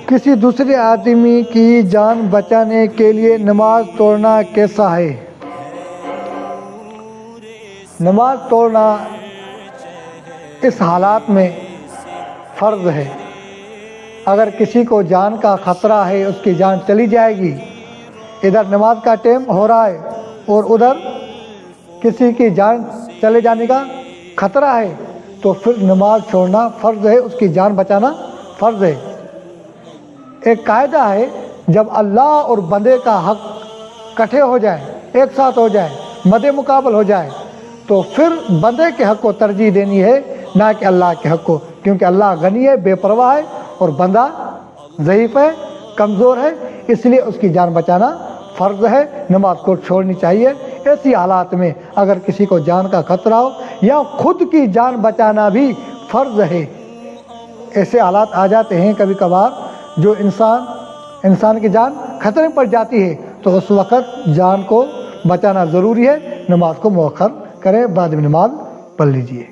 کسی دوسرے آدمی کی جان بچانے کے لیے نماز توڑنا کیسا ہے؟ نماز توڑنا اس حالات میں فرض ہے۔ اگر کسی کو جان کا خطرہ ہے، اس کی جان چلی جائے گی، ادھر نماز کا ٹائم ہو رہا ہے اور ادھر کسی کی جان چلے جانے کا خطرہ ہے، تو پھر نماز چھوڑنا فرض ہے، اس کی جان بچانا فرض ہے۔ ایک قاعدہ ہے، جب اللہ اور بندے کا حق اکٹھے ہو جائے، ایک ساتھ ہو جائے، مد مقابل ہو جائے، تو پھر بندے کے حق کو ترجیح دینی ہے، نہ کہ اللہ کے حق کو، کیونکہ اللہ غنی ہے، بے پرواہ ہے، اور بندہ ضعیف ہے، کمزور ہے، اس لیے اس کی جان بچانا فرض ہے، نماز کو چھوڑنی چاہیے۔ ایسی حالات میں اگر کسی کو جان کا خطرہ ہو یا خود کی جان بچانا بھی فرض ہے۔ ایسے حالات آ جاتے ہیں کبھی کبھار جو انسان کی جان خطرے میں پڑ جاتی ہے، تو اس وقت جان کو بچانا ضروری ہے، نماز کو مؤخر کریں، بعد میں نماز پڑھ لیجیے۔